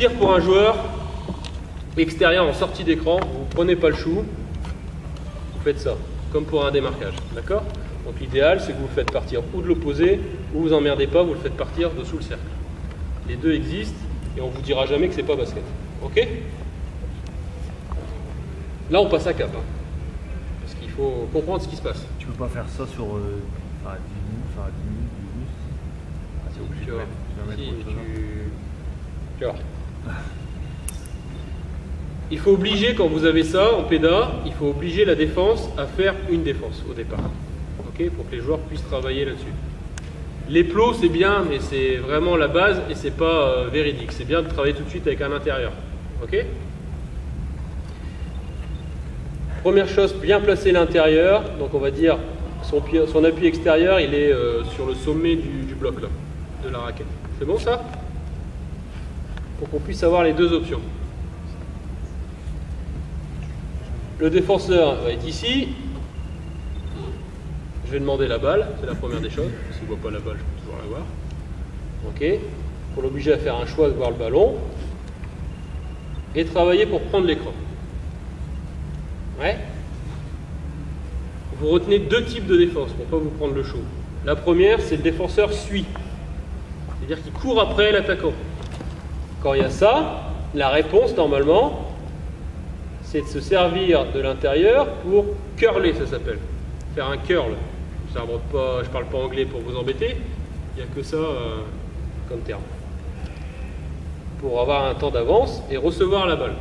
Tir pour un joueur extérieur en sortie d'écran, vous ne prenez pas le chou, vous faites ça, comme pour un démarquage, d'accord? Donc l'idéal, c'est que vous le faites partir ou de l'opposé, ou vous emmerdez pas, vous le faites partir dessous le cercle. Les deux existent, et on vous dira jamais que c'est pas basket, ok? Là, on passe à cap, hein, parce qu'il faut comprendre ce qui se passe. Tu peux pas faire ça sur 10 minutes, faire 10 minutes, 10 minutes. Ah, c'est obligé de mettre. Tu vois. Il faut obliger, quand vous avez ça en péda, il faut obliger la défense à faire une défense au départ. Ok, pour que les joueurs puissent travailler là-dessus. Les plots, c'est bien, mais c'est vraiment la base et c'est pas véridique. C'est bien de travailler tout de suite avec un intérieur. Ok? Première chose, bien placer l'intérieur. Donc on va dire son appui extérieur, il est sur le sommet du bloc là, de la raquette. C'est bon ça? Pour qu'on puisse avoir les deux options. Le défenseur va être ici. Je vais demander la balle, c'est la première des choses. S'il ne voit pas la balle, je peux toujours la voir. Ok. Pour l'obliger à faire un choix de voir le ballon. Et travailler pour prendre l'écran. Ouais. Vous retenez deux types de défense pour ne pas vous prendre le chaud. La première, c'est le défenseur suit. C'est-à-dire qu'il court après l'attaquant. Quand il y a ça, la réponse normalement, c'est de se servir de l'intérieur pour curler, ça s'appelle. Faire un curl. Je ne parle pas anglais pour vous embêter, il n'y a que ça comme terme. Pour avoir un temps d'avance et recevoir la balle.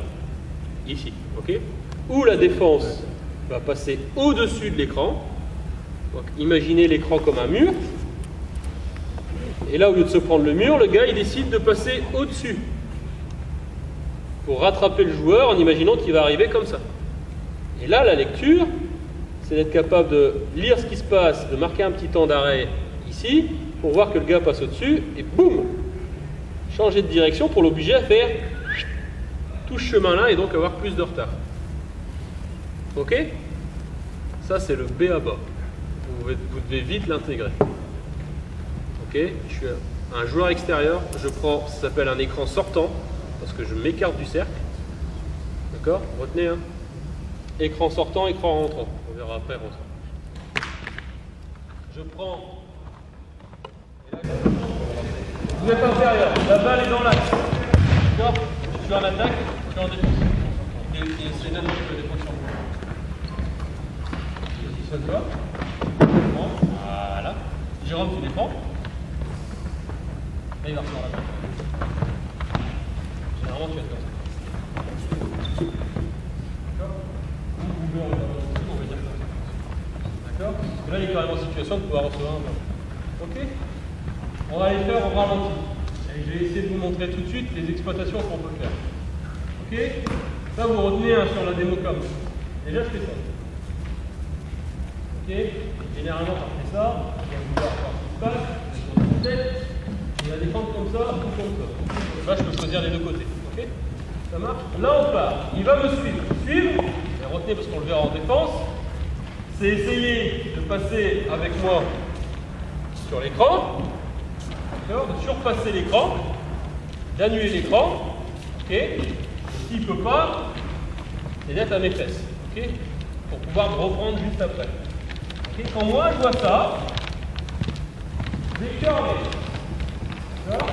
Ici, ok? Où la défense va passer au-dessus de l'écran. Donc imaginez l'écran comme un mur. Et là, au lieu de se prendre le mur, le gars il décide de passer au-dessus. Pour rattraper le joueur en imaginant qu'il va arriver comme ça. Et là, la lecture, c'est d'être capable de lire ce qui se passe, de marquer un petit temps d'arrêt ici, pour voir que le gars passe au-dessus, et boum, changer de direction pour l'obliger à faire tout ce chemin-là et donc avoir plus de retard. Ok? Ça, c'est le B à bas. Vous devez vite l'intégrer. Ok? Je suis un joueur extérieur, je prends, ça s'appelle un écran sortant, parce que je m'écarte du cercle. D'accord? Retenez, hein? Écran sortant, écran rentrant. On verra après rentrant. Je prends. Vous êtes intérieur, la balle est dans l'axe. D'accord? Je suis en attaque, je suis en défense. Et c'est là que je peux défendre sur moi. Positionne-toi. Voilà. Jérôme, tu défends. Là, il va recevoir la balle. Généralement, tu vas être comme ça. D'accord? Vous pouvez on va dire ça. D'accord? Parce que là, il est quand même en situation de pouvoir recevoir un ballon. Ok? On va les faire au ralenti. Et je vais essayer de vous montrer tout de suite les exploitations qu'on peut faire. Ok? Ça, vous retenez hein, sur la démo comme. Déjà, je fais ça. Ok? Généralement, quand je fais ça, je vais vouloir voir ce qui se passe. Je vais tête. Je vais la défendre comme ça ou comme ça. Là, je peux choisir les deux côtés. Ok? Ça marche? Là, on part. Il va me suivre. Suivre. Et retenez parce qu'on le verra en défense. C'est essayer de passer avec moi sur l'écran. De surpasser l'écran, d'annuler l'écran, ok? S'il ne peut pas, c'est d'être à mes fesses, ok? Pour pouvoir me reprendre juste après. Okay? Quand moi je vois ça, je vais curler. D'accord?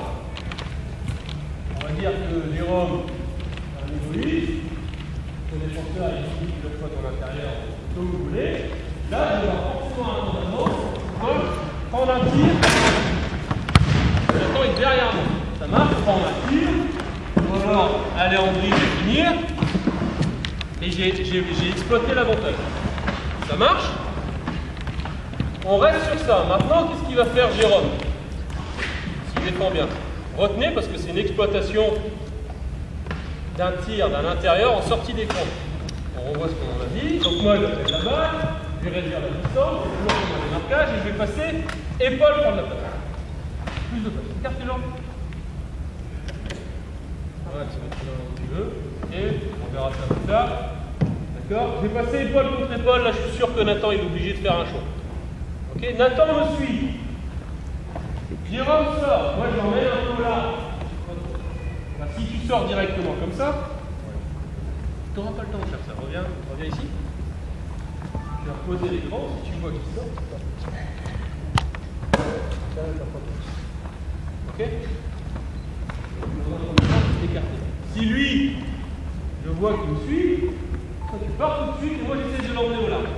On va dire que Jérôme a un égoïste, le défenseur est ici, qui le soit dans l'intérieur, comme vous voulez. Là, je vais avoir forcément un temps d'avance, prendre un tir. Maintenant, il est derrière moi. Ça marche, je prends ma tire, ou alors aller en dribble et finir. Et j'ai exploité l'avantage. Ça marche? On reste sur ça. Maintenant, qu'est-ce qu'il va faire Jérôme? S'il défend bien. Retenez parce que c'est une exploitation d'un tir d'un intérieur en sortie d'écran. On revoit ce qu'on a dit. Donc moi, je vais faire la balle, je vais réduire la distance, je vais toujours faire des marquages et je vais passer épaule prendre la place. Plus de place. Écarte les jambes. Voilà, tu mets là où tu veux. Et on verra ça plus tard. D'accord? Je vais passer épaule contre épaule. Là, je suis sûr que Nathan il est obligé de faire un choix. Ok? Nathan me suit. Jérôme sort. Moi, je l'emmène un peu là. Bah, si tu sors directement comme ça, tu n'auras pas le temps de faire ça. Reviens ici. Je vais reposer l'écran. Si tu vois qu'il sort, ok. Si lui, je vois qu'il me suit, toi tu pars tout de suite et moi j'essaie de l'emmener au large.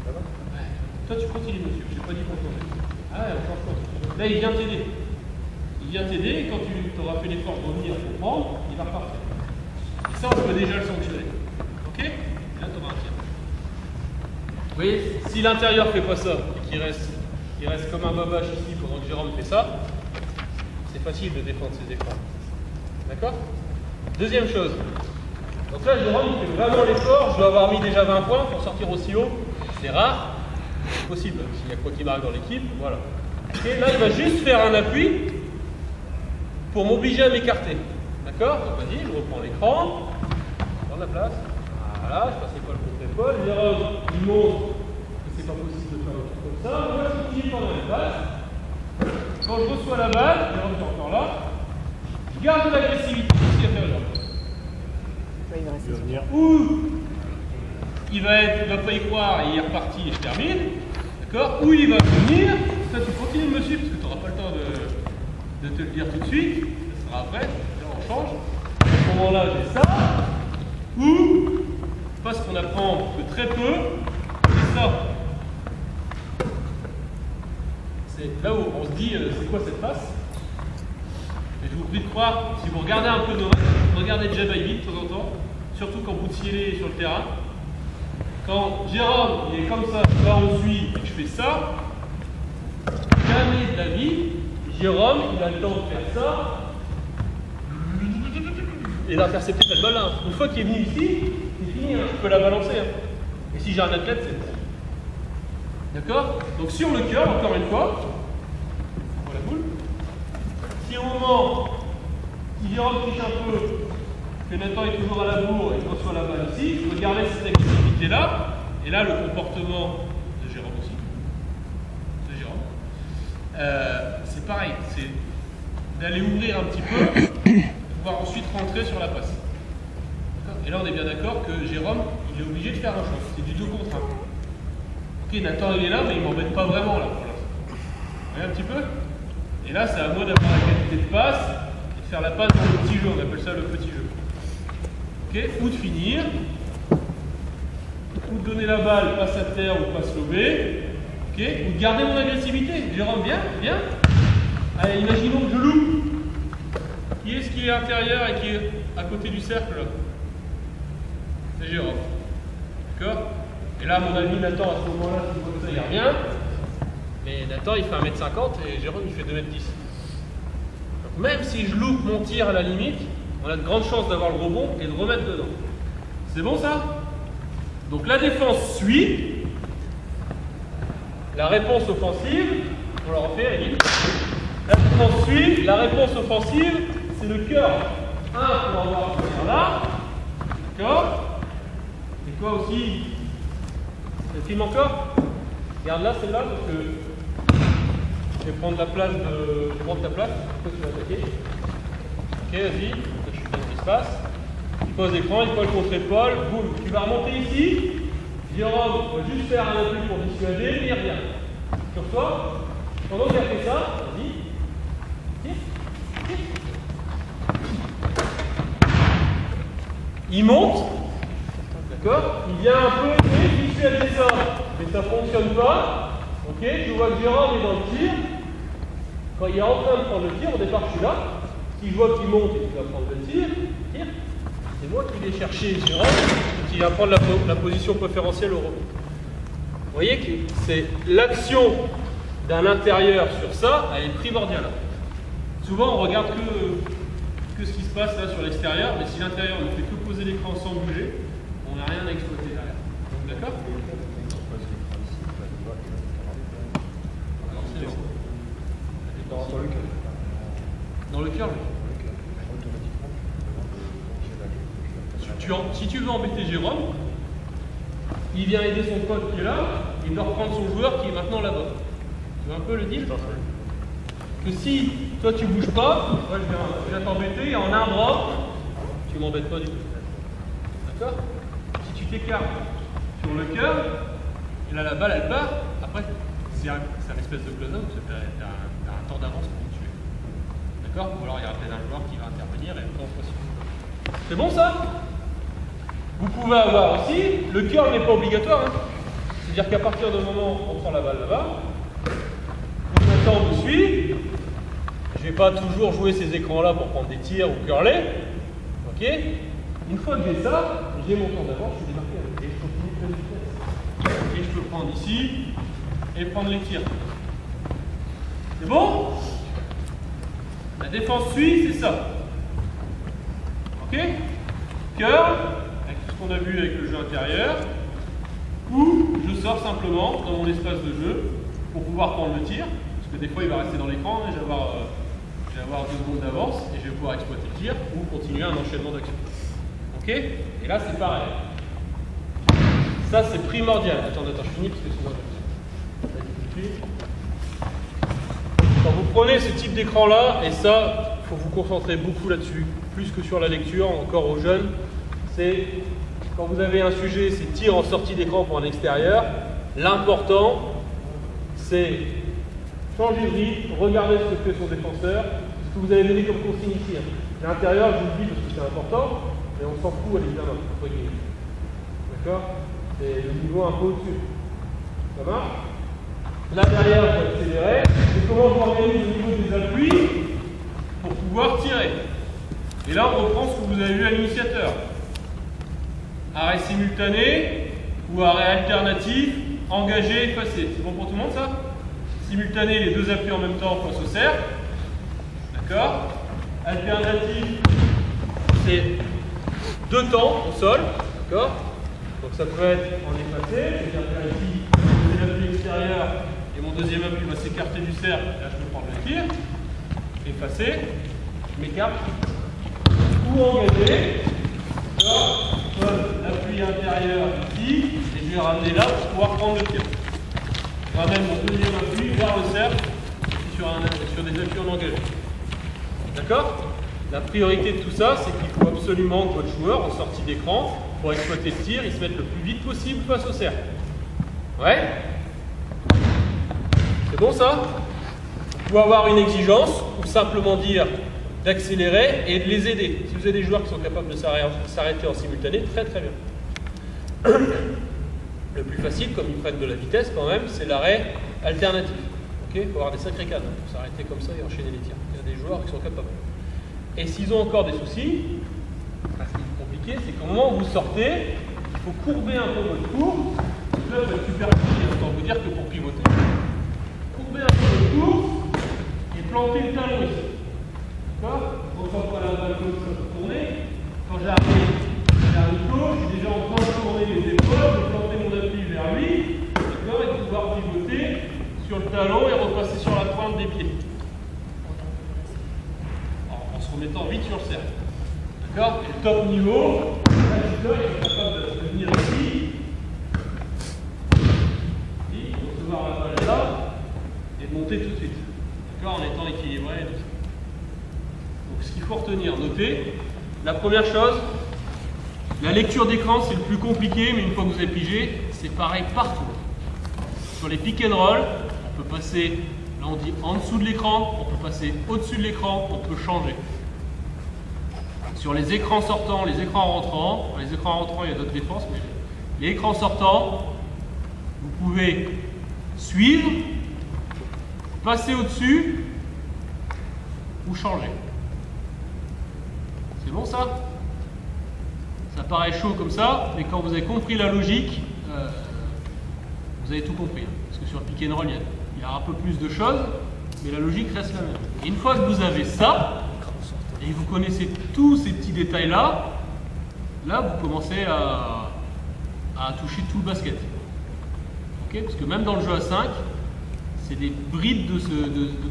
Ça va? Ouais. Toi tu continues monsieur, je n'ai pas dit qu'on tournait. Ah ouais, on change. Là il vient t'aider. Il vient t'aider et quand tu auras fait l'effort de revenir pour prendre, il va repartir. Et ça on peut déjà le sanctionner. Ok? Et là tu auras un tir. Vous voyez, si l'intérieur ne fait pas ça et qu'il reste comme un babache ici pendant que Jérôme fait ça, c'est facile de défendre ses écrans. D'accord? Deuxième chose. Donc là, Jérôme, il fait vraiment l'effort. Je dois avoir mis déjà 20 points pour sortir aussi haut. C'est rare. C'est possible. S'il y a quoi qui marque dans l'équipe, voilà. Et là, il va juste faire un appui pour m'obliger à m'écarter. D'accord? Donc vas-y, je reprends l'écran. Je prends la place. Voilà, je passe épaule contre épaule. Jérôme, il montre que c'est pas possible de faire un truc comme ça. Moi, je continue pendant la place. Quand je reçois la balle, Jérôme est encore là. Je garde de l'agressivité ici à faire là. Il va venir. Ou il va pas y croire et il est reparti et je termine. D'accord? Ou il va venir. Ça, tu continues de me suivre parce que tu n'auras pas le temps de te le dire tout de suite. Ça sera après. Là, on change. À ce moment-là, j'ai ça. Ou, parce qu'on apprend que très peu, c'est ça. C'est là où on se dit, c'est quoi cette passe? Et je vous prie de croire, si vous regardez un peu nos matchs, regardez Jabaïbi de temps en temps, surtout quand Boutsielé est sur le terrain. Quand Jérôme il est comme ça, là on suit et que je fais ça, jamais de la vie, Jérôme il a le temps de faire ça et d'intercepter cette balle-là. Une fois qu'il est venu ici, c'est fini, hein, je peux la balancer. Hein. Et si j'ai un athlète, c'est bon. D'accord? Donc sur le cœur, encore une fois, on voit la boule. Si au moment, si Jérôme triche un peu, que Nathan est toujours à la bourre et qu'il reçoit la balle ici, je peux garder cette activité-là, et là le comportement de Jérôme aussi, c'est pareil, c'est d'aller ouvrir un petit peu, pour pouvoir ensuite rentrer sur la passe. Et là on est bien d'accord que Jérôme, il est obligé de faire un choix, c'est du 2 contre 1. Ok, Nathan il est là, mais il m'embête pas vraiment là pour l'instant. Vous voyez un petit peu? Et là c'est à moi d'avoir la qualité de passe et de faire la passe dans le petit jeu, on appelle ça le petit jeu. Ok, ou de finir, ou de donner la balle, passe à terre ou passe lobée, ok, ou de garder mon agressivité. Jérôme, viens. Allez, imaginons que je loupe. Qui est-ce qui est intérieur et qui est à côté du cercle là? C'est Jérôme. D'accord? Et là, à mon avis, Nathan, à ce moment-là, si vous voyez ça, il revient. Mais Nathan, il fait 1m50 et Jérôme, il fait 2m10. Donc, même si je loupe mon tir à la limite, on a de grandes chances d'avoir le rebond et de remettre dedans. C'est bon ça? Donc la défense suit. La réponse offensive, on la refait, Émile. La défense suit. La réponse offensive, c'est le cœur. Un pour avoir ce tir là. D'accord? Et quoi aussi? Elle filme encore? Regarde là, celle-là, parce que je vais prendre la place de. Je prends ta place, pourquoi tu vas attaquer? Ok, vas-y, je suis dans l'espace. Tu poses l'écran, épaule contre épaule, boum. Tu vas remonter ici. Jérôme va juste faire un appui pour dissuader, et il revient. Sur toi, pendant qu'il a fait ça, vas-y. Tire. Il monte. D'accord? Il vient un peu et dissuader ça. Mais ça ne fonctionne pas. Ok? Je vois que Jérôme est dans le tir. Quand il est en train de prendre le tir, au départ je suis là. Si je vois qu'il monte et qu'il va prendre le tir, c'est moi qui vais chercher Jérôme et qui va prendre la position préférentielle au rebond. Vous voyez que c'est l'action d'un intérieur sur ça, elle est primordiale. Souvent on regarde que ce qui se passe là sur l'extérieur, mais si l'intérieur ne fait que poser l'écran sans bouger, on n'a rien à exploiter derrière. D'accord? Dans le cœur, si tu veux embêter Jérôme, il vient aider son pote qui est là, il doit reprendre son joueur qui est maintenant là-bas. Tu vois un peu le deal? Ok? que si toi tu bouges pas, moi je viens t'embêter en un bras, tu m'embêtes pas du tout. D'accord? Si tu t'écartes sur le cœur, et là la balle elle part, après c'est un espèce de close-up, tu as un temps d'avance pour le tuer. D'accord? Ou alors il y aura peut-être un joueur qui va intervenir et après on poursuit. C'est bon ça? Vous pouvez avoir aussi, le cœur n'est pas obligatoire, hein. C'est-à-dire qu'à partir du moment où on prend la balle là-bas, maintenant on me suit, je ne vais pas toujours jouer ces écrans-là pour prendre des tirs ou curler, ok? Une fois que j'ai ça, j'ai mon temps d'avance, je suis démarqué avec et je continue de faire vitesse. Et je peux prendre ici et prendre les tirs. C'est bon? La défense suit, c'est ça. Ok? Cœur, avec tout ce qu'on a vu avec le jeu intérieur, ou je sors simplement dans mon espace de jeu pour pouvoir prendre le tir, parce que des fois il va rester dans l'écran, et je vais avoir 2 secondes d'avance et je vais pouvoir exploiter le tir ou continuer un enchaînement d'actions. Ok? Et là c'est pareil. Ça c'est primordial. Attends, je finis parce que sinon quand vous prenez ce type d'écran là, et ça, il faut vous concentrer beaucoup là-dessus, plus que sur la lecture, encore aux jeunes, c'est quand vous avez un sujet, c'est tir en sortie d'écran pour un extérieur, l'important c'est changer de rythme, regardez ce que fait son défenseur, ce que vous avez donné comme consigne ici. L'intérieur, je vous le dis parce que c'est important, mais on s'en fout à l'examen, entre guillemets. D'accord? C'est le niveau un peu au-dessus. Ça marche? Là derrière, je vais accélérer. Et comment je m'organise au niveau des appuis pour pouvoir tirer. Et là, on reprend ce que vous avez vu à l'initiateur. Arrêt simultané ou arrêt alternatif, engagé, effacé. C'est bon pour tout le monde ça? Simultané, les 2 appuis en même temps face au cercle. D'accord? Alternatif, c'est 2 temps au sol. D'accord? Donc ça peut être en effacé. C'est-à-dire ici, c'est l'appui extérieur et mon deuxième appui va s'écarter du cercle. Là, je peux prendre le tir. Effacé. Je m'écarte. Ou engagé. L'appui intérieur ici, et je vais ramener là pour pouvoir prendre le tir. Je ramène mon deuxième appui vers le cercle sur des appuis en engagé. D'accord? La priorité de tout ça, c'est qu'il faut absolument que votre joueur, en sortie d'écran, pour exploiter le tir, il se mette le plus vite possible face au cercle. Ouais? C'est bon ça? Vous pouvez avoir une exigence, ou simplement dire d'accélérer et de les aider. Si vous avez des joueurs qui sont capables de s'arrêter en simultané, très très bien. Le plus facile, comme ils prennent de la vitesse quand même, c'est l'arrêt alternatif. Il faut avoir des sacrés cannes pour s'arrêter comme ça et enchaîner les tirs. Il y a des joueurs qui sont capables. Et s'ils ont encore des soucis, ce qui est compliqué, c'est qu'au moment où vous sortez, il faut courber un peu votre courbe. Là, vous êtes super petit, autant vous dire que pour pivoter. Courber un peu votre courbe et planter le talon ici. D'accord? Donc quand on a la balle gauche, ça peut tourner. Quand j'arrive vers Nico, je suis déjà en train de tourner les épaules, de planter mon appui vers lui, d'accord, et de pouvoir pivoter sur le talon et repasser sur la pointe des pieds. En se remettant vite sur le cercle. D'accord? Et le top niveau, là, il est capable de venir ici, recevoir la balle là, et de monter tout de suite. D'accord? En étant équilibré et tout ça. Donc ce qu'il faut retenir, notez, la première chose, la lecture d'écran c'est le plus compliqué, mais une fois que vous avez pigé, c'est pareil partout. Sur les pick and roll, on peut passer, là on dit en dessous de l'écran, on peut passer au-dessus de l'écran, on peut changer. Sur les écrans sortants, les écrans rentrants, les écrans rentrants il y a d'autres défenses, mais les écrans sortants, vous pouvez suivre, passer au-dessus ou changer. C'est bon ça? Ça paraît chaud comme ça, mais quand vous avez compris la logique, vous avez tout compris. Hein. Parce que sur le pick and roll, il y a un peu plus de choses, mais la logique reste la même. Et une fois que vous avez ça, et vous connaissez tous ces petits détails-là, là vous commencez à toucher tout le basket. Okay? Parce que même dans le jeu à 5, c'est des bribes de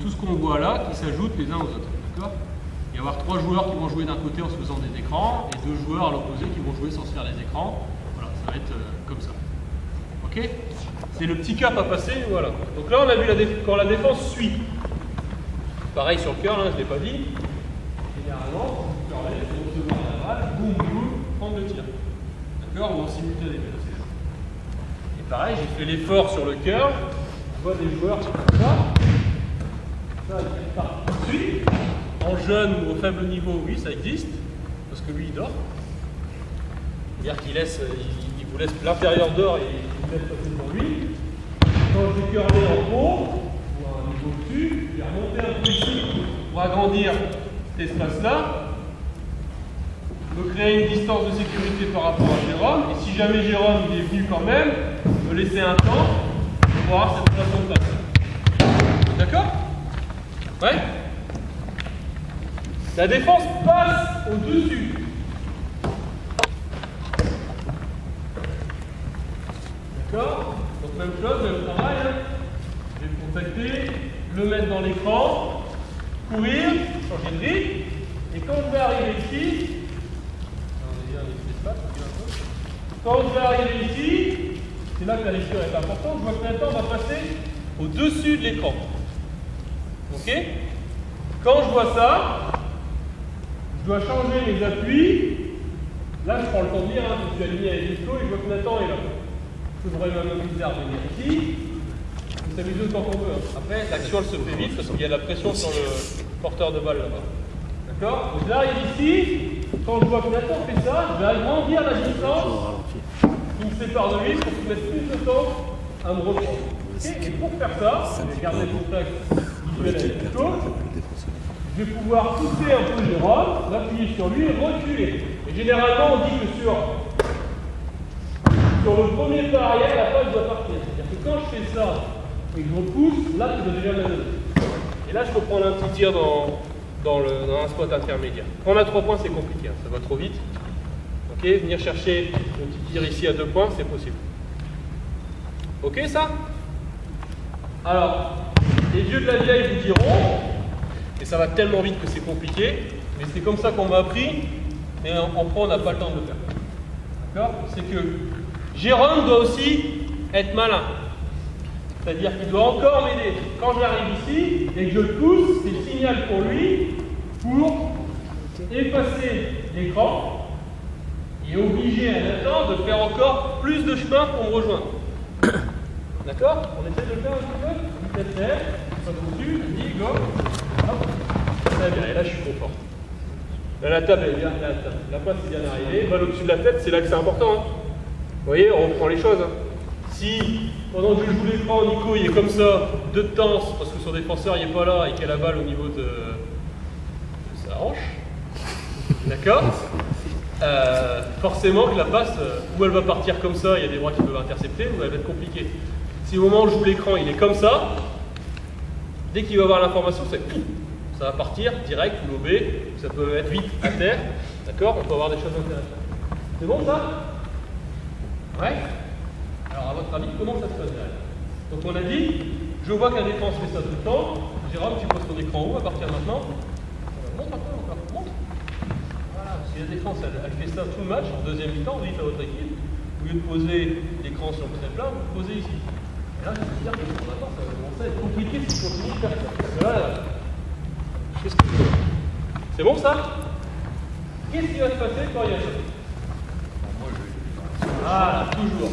tout ce qu'on voit là qui s'ajoutent les uns aux autres. D'accord? Il va y avoir 3 joueurs qui vont jouer d'un côté en se faisant des écrans et 2 joueurs à l'opposé qui vont jouer sans se faire des écrans. Voilà, ça va être comme ça. Ok? C'est le petit cap à passer, voilà. Donc là on a vu quand la défense suit. Pareil sur le curl, hein, je ne l'ai pas dit. Généralement, sur le curl, il faut recevoir la balle, boum, boum, prendre le tir. D'accord? Ou en simultané. Et pareil, j'ai fait l'effort sur le curl. Je vois des joueurs qui font ça. Ça, ils partent tout de suite. En jeune ou au faible niveau, oui, ça existe. Parce que lui, il dort. C'est-à-dire qu'il laisse, il vous laisse l'intérieur dehors et il vous laisse passer devant lui. Quand je vais curler en haut, ou à un niveau au-dessus, je vais remonter un peu ici pour agrandir cet espace-là, me créer une distance de sécurité par rapport à Jérôme, et si jamais Jérôme il est venu quand même, me laisser un temps pour avoir cette façon de passer. D'accord? Ouais? La défense passe au-dessus. D'accord? Donc même chose, même travail. Hein. Je vais le contacter, le mettre dans l'écran, courir, changer de rythme, et quand je vais arriver ici, quand je vais arriver ici, c'est là que la lecture est importante, je vois que Nathan va passer au-dessus de l'écran. Ok? Quand je vois ça, je dois changer mes appuis. Là, je prends le temps de lire, hein, je suis aligné avec les flots et je vois que Nathan est là. Je devrais m'amuser à revenir ici. On s'amuse autant qu'on veut. Hein. Après, l'action elle se fait vite parce qu'il y a de la pression sur le porteur de balle là-bas. D'accord? Donc j'arrive ici, quand je vois que Nathan fait ça, je vais agrandir la distance qui me sépare de lui pour qu'il mette plus de temps à me reprendre. Okay? Et pour faire ça, je vais garder le contact visuel avec le flow. Je vais pouvoir pousser un peu Jérôme, m'appuyer sur lui et reculer. Et généralement, on dit que sur le premier pas arrière, la balle doit partir. C'est-à-dire que quand je fais ça et que je repousse, là, je dois déjà la donner. Et là, je peux prendre un petit tir dans un spot intermédiaire. Quand on a 3 points, c'est compliqué, hein, ça va trop vite. Ok, venir chercher un petit tir ici à 2 points, c'est possible. Ok, ça? Alors, les vieux de la vieille vous diront, et ça va tellement vite que c'est compliqué, mais c'est comme ça qu'on m'a appris, mais en pro, on n'a pas le temps de le faire. D'accord? C'est que Jérôme doit aussi être malin. C'est-à-dire qu'il doit encore m'aider. Quand j'arrive ici et que je le pousse, c'est le signal pour lui pour effacer l'écran et obliger à Nathan de faire encore plus de chemin pour me rejoindre. D'accord? On essaie de le faire un petit peu? Vitesse R, pas dessus, je dis go. Hop. Très bien, et là je suis confort. Là la table est bien, la passe est bien arrivée. Balle au-dessus de la tête, c'est là que c'est important. Hein. Vous voyez, on reprend les choses. Hein. Si, pendant que je joue l'écran, Nico il est comme ça, de temps, parce que son défenseur il n'est pas là et qu'il a la balle au niveau de sa hanche, d'accord? Forcément que la passe, où elle va partir comme ça, il y a des bras qui peuvent intercepter, ou elle va être compliquée. Si au moment où je joue l'écran il est comme ça, dès qu'il va avoir l'information, ça va partir direct ou lobé, ça peut être vite à terre, d'accord? On peut avoir des choses intéressantes. C'est bon ça? Ouais? Alors, à votre avis, comment ça se passe derrière? Donc, on a dit, je vois que la défense fait ça tout le temps. Jérôme, tu poses ton écran où à partir de maintenant? Monte un peu encore, monte. Voilà, si la défense, elle fait ça tout le match, en deuxième mi-temps, vous dites à votre équipe, au lieu de poser l'écran sur le très plat, vous posez ici. Et là, je veux dire que pour l'instant, ça va commencer à être compliqué si on continue de faire ça. Voilà. Qu'est-ce que c'est? C'est bon ça? Qu'est-ce qui va se passer quand il y a ça? Ah, toujours.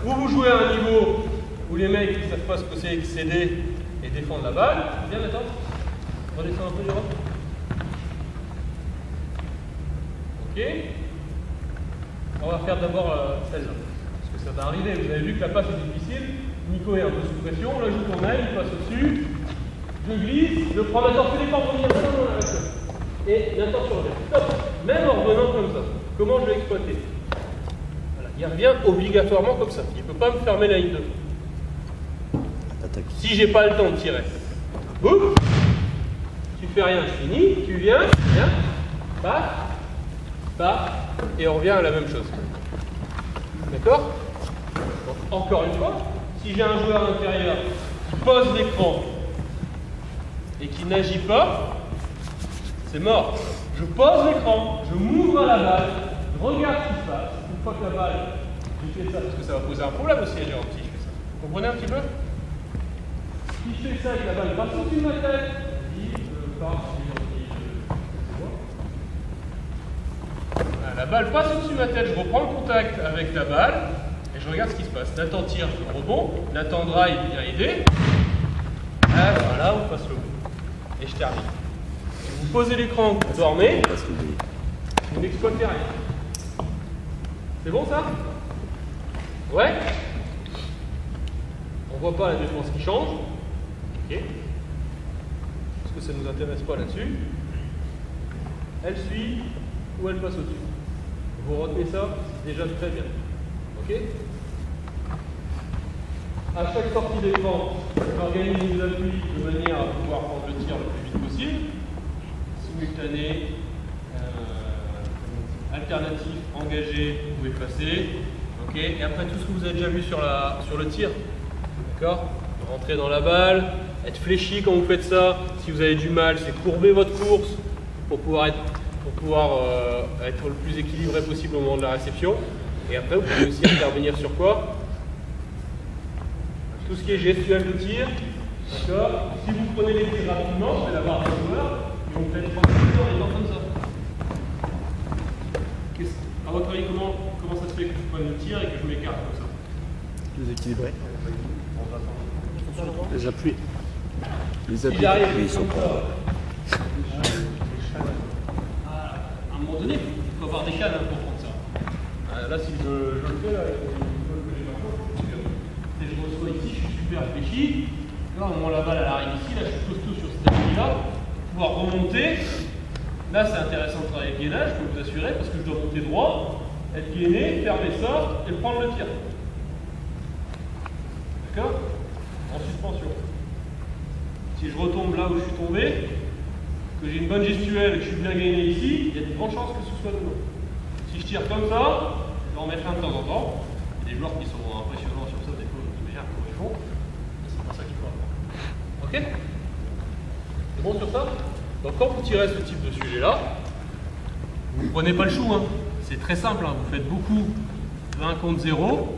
Ou vous jouez à un niveau où les mecs ne savent pas ce que c'est excéder et défendre la balle. Viens maintenant. Redescends un peu Jérôme. Ok. On va faire d'abord celle-là. Parce que ça va arriver. Vous avez vu que la passe est difficile. Nico est un peu sous pression. Là, je tourne, il passe au-dessus. Je glisse. Je prends maintenant tous les temps pour venir dans la réaction. Et Nathan sur le stop. Même en revenant comme ça. Comment je vais exploiter? Il revient obligatoirement comme ça. Il ne peut pas me fermer la ligne de fond. Si j'ai pas le temps de tirer. Boum. Tu fais rien, je finis. Tu viens, paf, et on revient à la même chose. D'accord? Encore une fois, si j'ai un joueur à l'intérieur qui pose l'écran et qui n'agit pas, c'est mort. Je pose l'écran, je m'ouvre à la balle, je regarde ce qui se passe. Une fois que la balle, je fais ça parce que ça va poser un problème aussi à Jérôme si je fais ça. Vous comprenez un petit peu? Si je fais ça et que la balle passe au-dessus de ma tête, je dis, je La balle passe au-dessus de ma tête, je reprends le contact avec la balle et je regarde ce qui se passe. Nathan tire le rebond, Nathan drive vient aider. Ah, voilà, on passe le but. Et je termine. Si vous posez l'écran, vous dormez, vous n'exploitez rien. C'est bon ça? Ouais? On voit pas la défense qui change. Ok. Parce que ça ne nous intéresse pas là-dessus. Elle suit ou elle passe au-dessus. Vous retenez ça, c'est déjà très bien. Ok? À chaque sortie d'écran, j'organise les appuis de manière à pouvoir prendre le tir le plus vite possible. Simultané, alternatif, engagé ou effacé. Ok? Et après tout ce que vous avez déjà vu sur le tir. D'accord? Rentrer dans la balle, être fléchi quand vous faites ça. Si vous avez du mal, c'est courber votre course pour pouvoir être le plus équilibré possible au moment de la réception. Et après, vous pouvez aussi intervenir sur quoi? Tout ce qui est gestuel de tir. D'accord? Si vous prenez les tirs rapidement, je vais l'avoir des joueurs, ils vont peut-être prendre plus en étant comme ça. À votre avis, comment ça se fait que je prenne le tir et que je m'écarte comme ça? Plus équilibré. Les appuis. Les appuis, ils sont pas. À un moment donné, il faut avoir des cannes pour prendre ça. Là, si je le fais, là, avec le vol que j'ai maintenant, et je reçois ici, je suis super réfléchi. Là, au moment où la balle elle arrive ici, là, je suis costaud sur cet appui-là. Pouvoir remonter. Là, c'est intéressant de travailler le gainage, je peux vous assurer, parce que je dois monter droit, être gainé, fermer ça et prendre le tir. D'accord? En suspension. Si je retombe là où je suis tombé, que j'ai une bonne gestuelle et que je suis bien gainé ici, il y a de grandes chances que ce soit de l'eau. Si je tire comme ça, je vais en mettre un de temps en temps. Il y a des joueurs qui sont impressionnants sur ça, des fois, je me dis, merde, comment ils font? C'est pas ça qu'il faut avoir. Ok? C'est bon sur ça? Donc quand vous tirez ce type de sujet-là, vous ne prenez pas le chou. Hein. C'est très simple, hein. Vous faites beaucoup de 1 contre 0,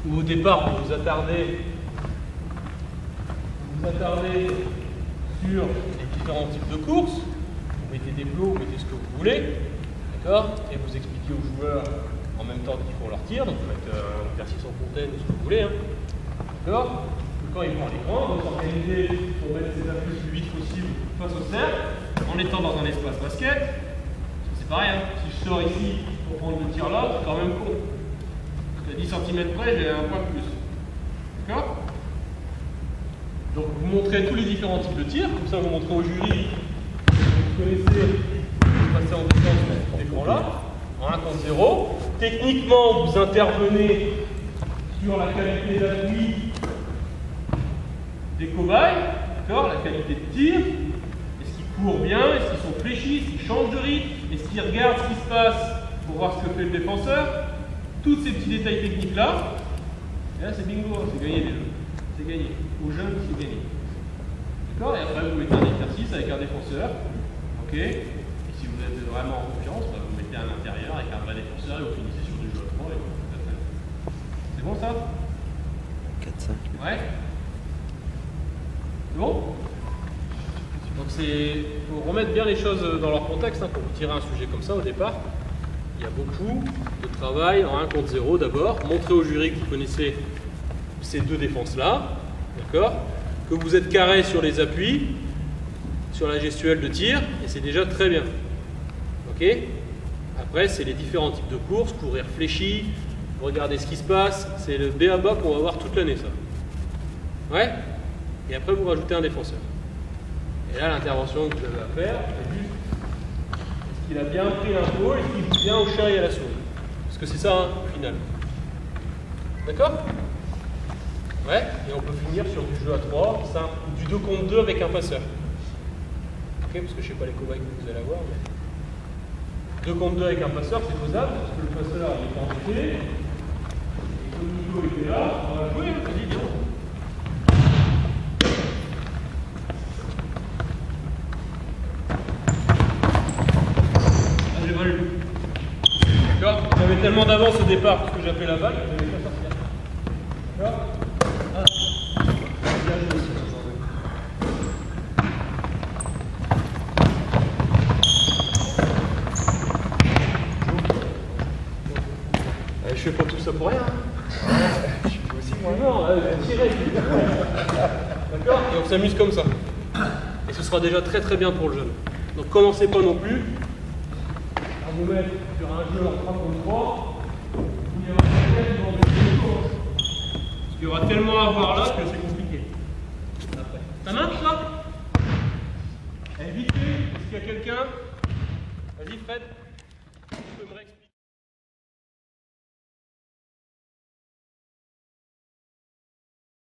où au départ vous vous attardez sur les différents types de courses. Vous mettez des plots, vous mettez ce que vous voulez, d'accord? Et vous expliquez aux joueurs en même temps qu'ils font leur tir, donc vous faites un exercice en fontaine ou ce que vous voulez, hein. D'accord? Quand il prend l'écran, on va s'organiser pour mettre ses appuis le plus vite possible face au cercle, en étant dans un espace basket. Parce que c'est pareil, hein. Si je sors ici pour prendre le tir là, c'est quand même con. Parce qu'à 10 cm près, j'ai un point de plus. D'accord? Donc vous montrez tous les différents types de tirs, comme ça vous montrez au jury que vous connaissez passer en défense sur cet écran-là, en 1 contre 0. Techniquement, vous intervenez sur la qualité d'appui des cobayes, d'accord, la qualité de tir, est-ce qu'ils courent bien, est-ce qu'ils sont fléchis, est-ce qu'ils changent de rythme, est-ce qu'ils regardent ce qui se passe pour voir ce que fait le défenseur, tous ces petits détails techniques là, et là c'est bingo, hein, c'est gagné déjà, c'est gagné, aux jeunes c'est gagné, d'accord, et après vous mettez un exercice avec un défenseur, ok, et si vous êtes vraiment en confiance, bah, vous mettez à l'intérieur avec un vrai défenseur et vous finissez sur du jeu à 3 et vous faites ça. C'est bon ça? 4-5. Ouais. C'est bon? Donc il faut remettre bien les choses dans leur contexte, hein, quand vous tirez un sujet comme ça au départ. Il y a beaucoup de travail en 1 contre 0 d'abord. Montrez au jury que vous connaissez ces deux défenses-là, d'accord? Que vous êtes carré sur les appuis, sur la gestuelle de tir, et c'est déjà très bien. Ok? Après, c'est les différents types de courses, courir fléchi, regarder ce qui se passe, c'est le b.a.-ba qu'on va voir toute l'année ça. Ouais? Et après vous rajoutez un défenseur. Et là l'intervention que vous avez à faire, c'est juste est-ce qu'il a bien pris l'info, est-ce qu'il joue bien au chat et à la souris? Parce que c'est ça, hein, au final. D'accord? Ouais, et on peut finir sur du jeu à 3, simple, ou du 2 contre 2 avec un passeur. Ok, parce que je ne sais pas les cobayes que vous allez avoir, mais 2 contre 2 avec un passeur, c'est faisable, parce que le passeur il est embêté. Et comme Nico était là, on va jouer, vas-y, viens. D'accord? J'avais tellement d'avance au départ parce que j'appelais la balle, je n'avais pas sortir. D'accord? Je fais pas tout ça pour rien. Je suis aussi moi. Non, tirez. D'accord? Et on s'amuse comme ça. Et ce sera déjà très très bien pour le jeune. Donc commencez pas non plus à vous mettre sur un jeu en 3 contre 3. Il y aura quelqu'un qui va en mettre une course. Parce qu'il y aura tellement à voir là que c'est compliqué. Après. Ça marche là? Vite fait, est-ce qu'il y a quelqu'un? Vas-y Fred.